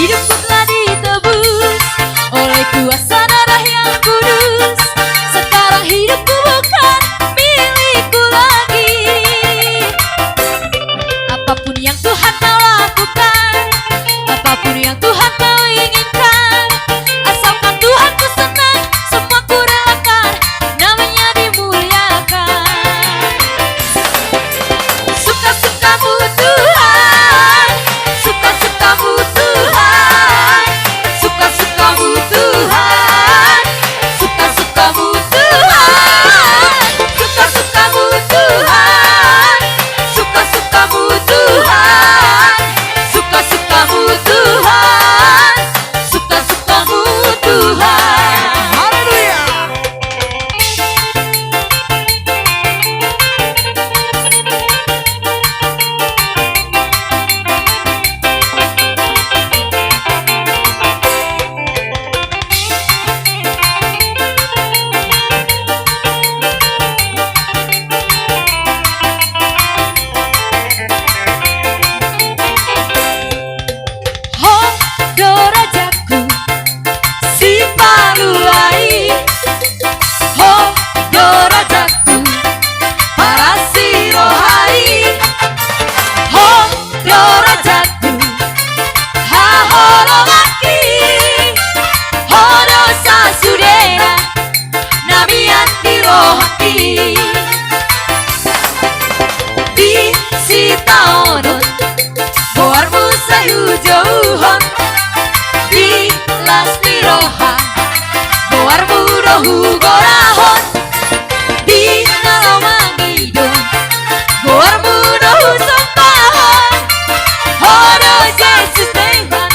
Hidupku telah ditebus oleh kuasa darah yang kudus. Sekarang hidupku bukan milikku lagi. Apapun yang Tuhan kau lakukan, apapun yang Tuhan kau inginkan, asalkan Tuhan ku senang, semua ku relakan, namanya dimuliakan. Suka-sukamu Tuhan, suka-sukamu Tuhan, suka-sukamu Tuhan, suka-sukamu Tuhan, suka-sukamu Tuhan, suka-sukamu Tuhan, suka-sukamu Tuhan, suka-sukamu Tuhan. Haleluya. Oh, dorajaku, si paluai. Oh, dorajaku, para si rohai. Oh, dorajaku, ha horomaki. Oh, dosa sudera, namian di rohaki. Di si taonon, boarmu sayujouhon. Di las miroha, boarmu dohu gorahon. Di nalomangidon, boarmu dohu sompahon. Hodo Yesus Tuhan,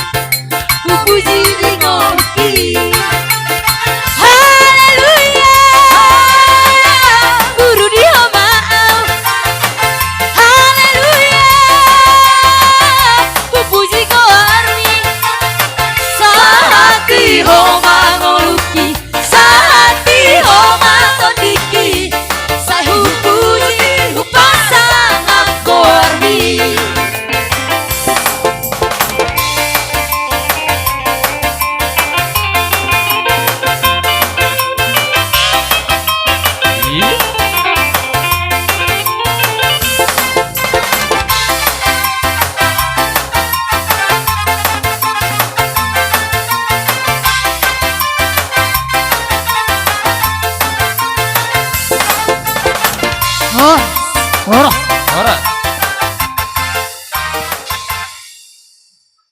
ku puji di ngoki. Haleluya, guru dia maaf. Haleluya, ku puji kau arni. Sahati homa ngoluki, sahati homa tondiki. Saya puji upasangap kau arni. Oh, ora.